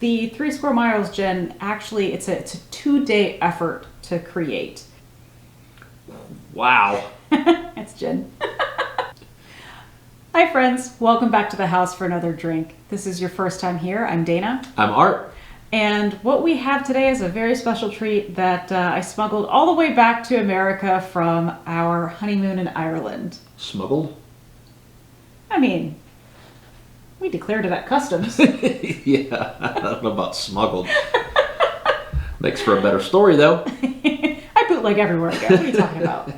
The 3 Square Miles gin, actually, it's a 2-day effort to create. Wow. It's gin. Hi friends, welcome back to the house for another drink. This is your first time here. I'm Dana. I'm Art. And what we have today is a very special treat that I smuggled all the way back to America from our honeymoon in Ireland. Smuggled? I mean, we declared it at customs. Yeah, I don't know about smuggled. Makes for a better story, though. I bootleg everywhere I go. What are you talking about?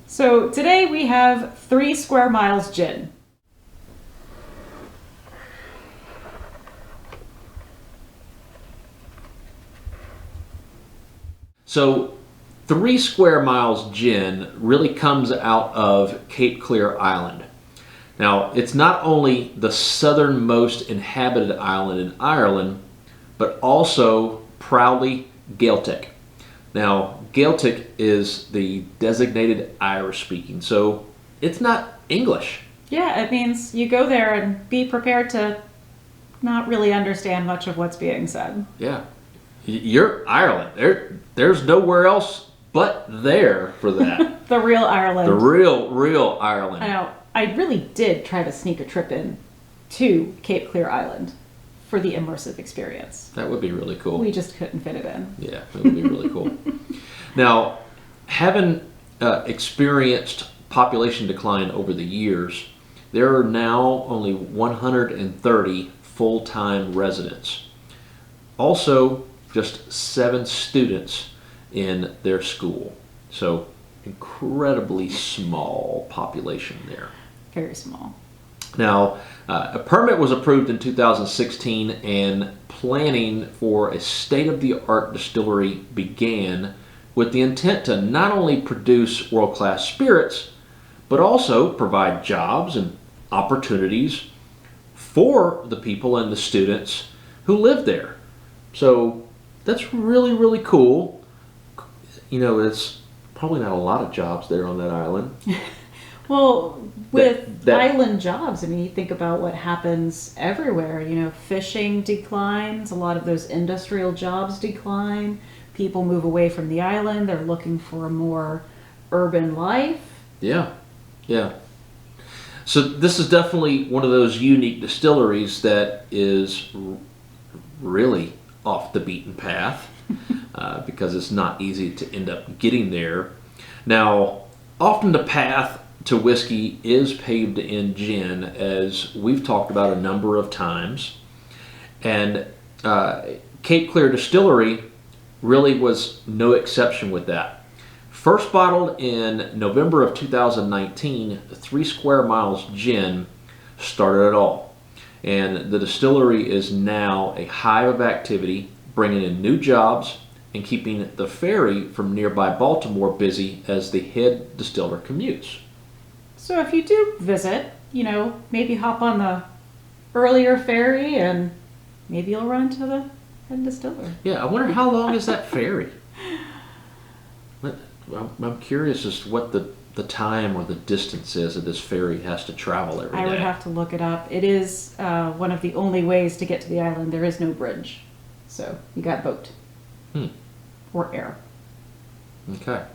So today we have 3 Square Miles gin. So 3 Square Miles gin really comes out of Cape Clear Island. Now, it's not only the southernmost inhabited island in Ireland, but also proudly Gaelic. Now, Gaelic is the designated Irish speaking, so it's not English. Yeah, it means you go there and be prepared to not really understand much of what's being said. Yeah. You're Ireland. There's nowhere else but there for that. The real Ireland. The real Ireland. I know. I really did try to sneak a trip in to Cape Clear Island for the immersive experience. That would be really cool. We just couldn't fit it in. Yeah, that would be really cool. Now, having experienced population decline over the years, there are now only 130 full-time residents. Also, just 7 students in their school. So, incredibly small population there. Very small. Now, a permit was approved in 2016 and planning for a state-of-the-art distillery began with the intent to not only produce world-class spirits, but also provide jobs and opportunities for the people and the students who live there. So that's really, really cool. You know, it's probably not a lot of jobs there on that island. Well, with that island jobs, I mean, you think about what happens everywhere. You know, fishing declines, a lot of those industrial jobs decline. People move away from the island. They're looking for a more urban life. Yeah, yeah. So this is definitely one of those unique distilleries that is really off the beaten path because it's not easy to end up getting there. Now, often the path to whiskey is paved in gin, as we've talked about a number of times. And Cape Clear Distillery really was no exception with that. First bottled in November of 2019, 3 Square Miles gin started it all. And the distillery is now a hive of activity, bringing in new jobs and keeping the ferry from nearby Baltimore busy as the head distiller commutes. So if you do visit, you know, maybe hop on the earlier ferry and maybe you'll run into the head distiller. Yeah, I wonder how long is that ferry? I'm curious as to what the time or the distance is that this ferry has to travel every day. I would have to look it up. It is one of the only ways to get to the island. There is no bridge. So you got boat. Or air. Okay.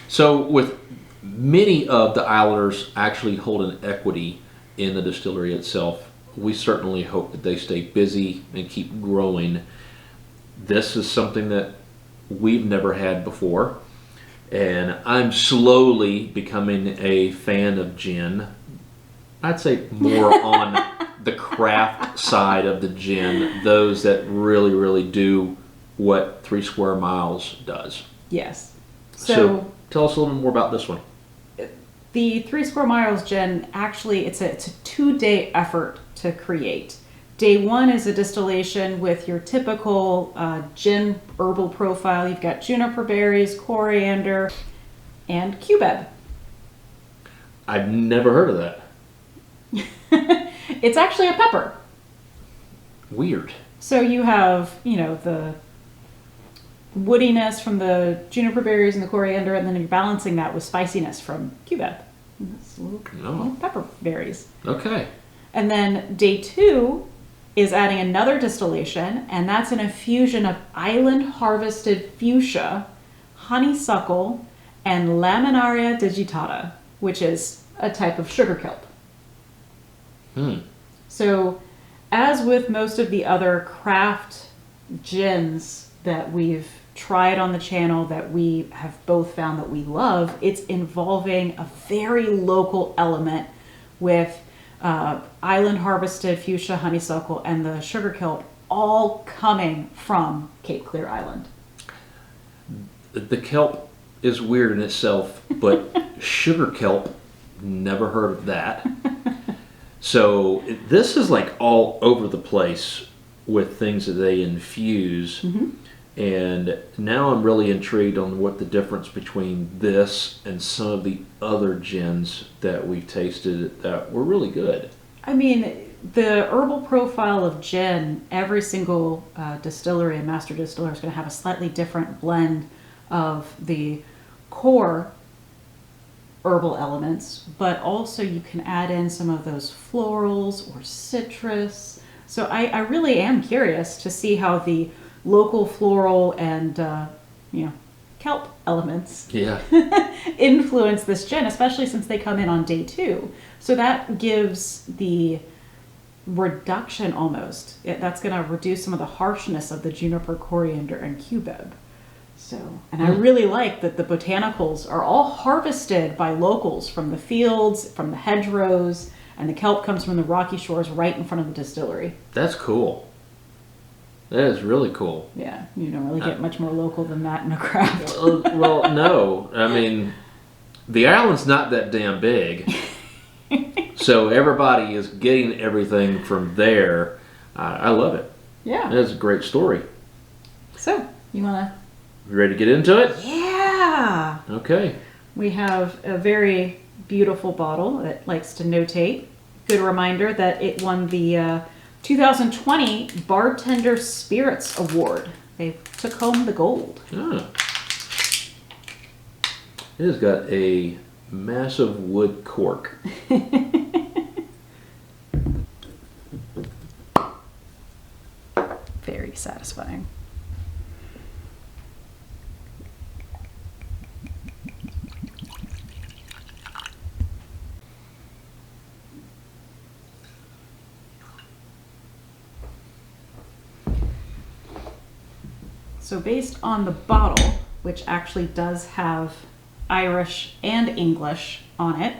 So with many of the islanders actually hold an equity in the distillery itself, we certainly hope that they stay busy and keep growing. This is something that we've never had before, and I'm slowly becoming a fan of gin. I'd say more on the craft side of the gin, those that really, really do what 3 Square Miles does. Yes. So tell us a little more about this one. The 3 Square Miles gin, actually, it's a 2-day effort to create. Day 1 is a distillation with your typical gin herbal profile. You've got juniper berries, coriander, and cubeb. I've never heard of that. It's actually a pepper. Weird. So you have, you know, the woodiness from the juniper berries and the coriander, and then you're balancing that with spiciness from cubeb. Little pepper berries. Okay. And then day 2 is adding another distillation, and that's an infusion of island harvested fuchsia, honeysuckle, and Laminaria digitata, which is a type of sugar kelp. So, as with most of the other craft gins that we've tried on the channel that we have both found that we love, it's involving a very local element with island harvested fuchsia, honeysuckle, and the sugar kelp all coming from Cape Clear Island. The kelp is weird in itself, but sugar kelp, never heard of that. So this is like all over the place with things that they infuse. And now I'm really intrigued on what the difference between this and some of the other gins that we've tasted that were really good. I mean, the herbal profile of gin, every single distillery and master distiller is going to have a slightly different blend of the core herbal elements, but also you can add in some of those florals or citrus. So I really am curious to see how the local floral and kelp elements influence this gin, especially since they come in on day 2. So that gives the reduction almost. That's going to reduce some of the harshness of the juniper, coriander, and cubeb. So, and I really like that the botanicals are all harvested by locals from the fields, from the hedgerows, and the kelp comes from the rocky shores right in front of the distillery. That's cool. That is really cool. Yeah, you don't really get much more local than that in a craft. Well, no. I mean, the island's not that damn big. So everybody is getting everything from there. I love it. Yeah. That's a great story. So, you want to... You ready to get into it? Yeah! Okay. We have a very beautiful bottle that likes to notate. Good reminder that it won the 2020 Bartender Spirits Award. They took home the gold. Ah. It has got a massive wood cork. Very satisfying. So based on the bottle, which actually does have Irish and English on it,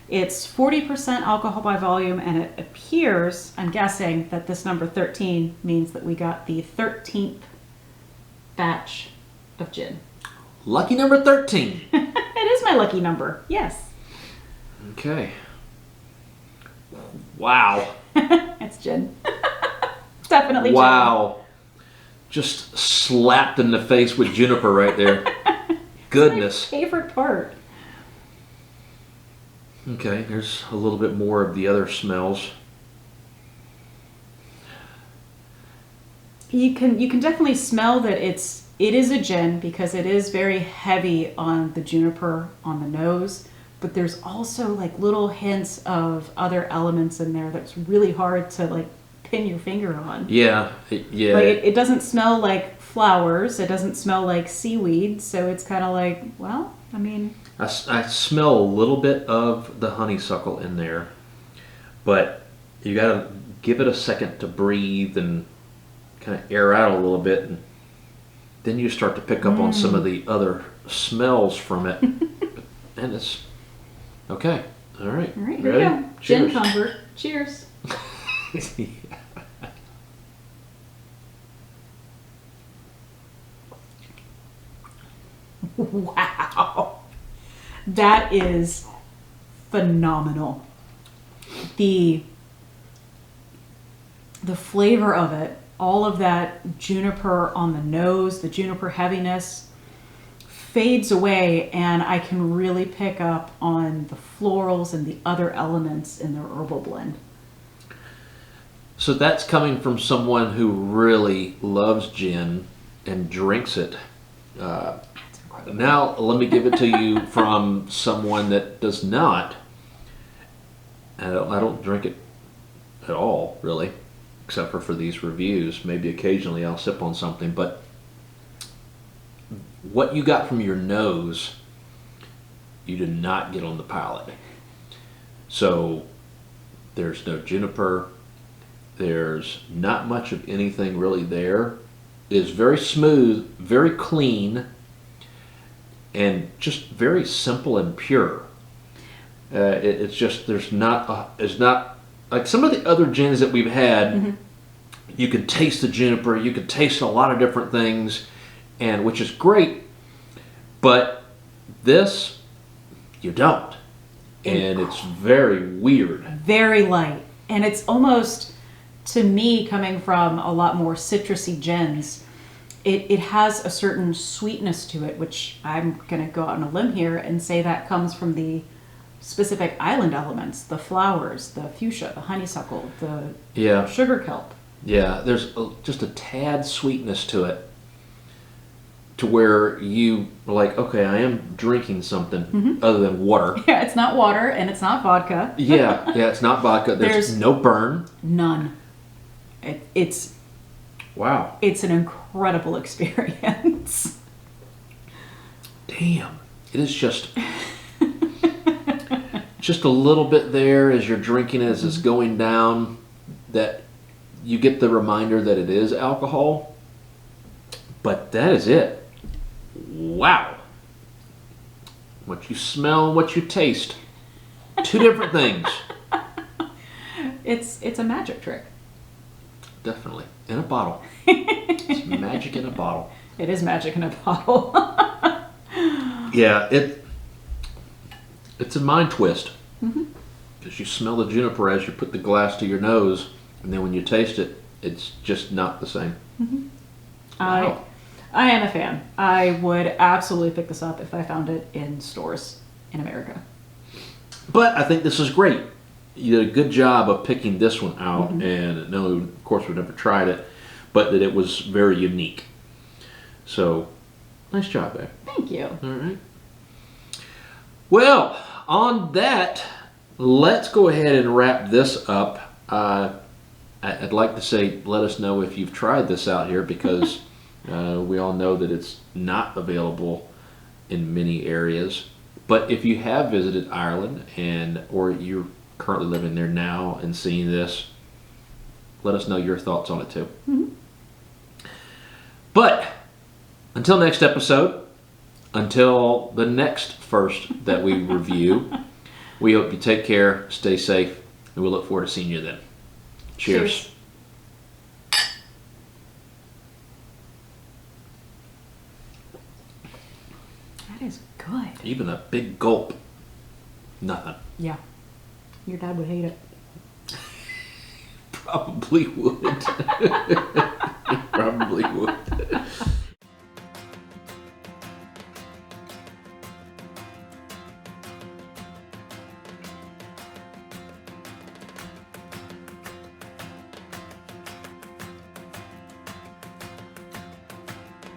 it's 40% alcohol by volume, and it appears, I'm guessing, that this number 13 means that we got the 13th batch of gin. Lucky number 13. It is my lucky number, yes. Okay. Wow. It's gin. Definitely gin. Wow. Just slapped in the face with juniper right there. Goodness. It's my favorite part. Okay, there's a little bit more of the other smells. You can definitely smell that it is a gin because it is very heavy on the juniper on the nose, but there's also like little hints of other elements in there that's really hard to like pin your finger on. Yeah, yeah. Like it doesn't smell like flowers. It doesn't smell like seaweed. So it's kind of like, well, I mean, I smell a little bit of the honeysuckle in there, but you gotta give it a second to breathe and kind of air out a little bit, and then you start to pick up on some of the other smells from it. And it's okay. All right. All right, here ready? we go. Cheers. Gin convert. Cheers. Wow. That is phenomenal. The flavor of it, all of that juniper on the nose, the juniper heaviness fades away, and I can really pick up on the florals and the other elements in the herbal blend. So that's coming from someone who really loves gin and drinks it. Now let me give it to you from someone that does not. I don't drink it at all, really. except for these reviews. Maybe occasionally I'll sip on something, but what you got from your nose, you did not get on the palate. So there's no juniper. There's not much of anything really there. It's very smooth, very clean, and just very simple and pure. It's just it's not like some of the other gins that we've had. Mm-hmm. You can taste the juniper. You can taste a lot of different things, and which is great. But this, you don't, and it's very weird. Very light, and it's almost, to me, coming from a lot more citrusy gins, it has a certain sweetness to it, which I'm going to go out on a limb here and say that comes from the specific island elements, the flowers, the fuchsia, the honeysuckle, the sugar kelp. Yeah, there's just a tad sweetness to it, to where you are like, okay, I am drinking something other than water. Yeah, it's not water and it's not vodka. yeah, it's not vodka. There's no burn. None. It's wow. It's an incredible experience. Damn, it is just a little bit there as you're drinking it, as it's going down, that you get the reminder that it is alcohol. But that is it. Wow. What you smell and what you taste. Two different things. It's a magic trick. Definitely. In a bottle. It's magic in a bottle. It is magic in a bottle. Yeah, it's a mind twist. Because you smell the juniper as you put the glass to your nose, and then when you taste it, it's just not the same. Wow. I am a fan. I would absolutely pick this up if I found it in stores in America. But I think this is great. You did a good job of picking this one out, and no, of course, we've never tried it, but that it was very unique. So, nice job there. Thank you. All right. Well, on that, let's go ahead and wrap this up. I'd like to say, let us know if you've tried this out here, because we all know that it's not available in many areas. But if you have visited Ireland, or you're currently living there now and seeing this, let us know your thoughts on it too. But until next episode, until the next first that we review, we hope you take care, stay safe, and we look forward to seeing you then. Cheers. That is good. Even a big gulp. Nothing. Yeah. Your dad would hate it. Probably would. Probably would.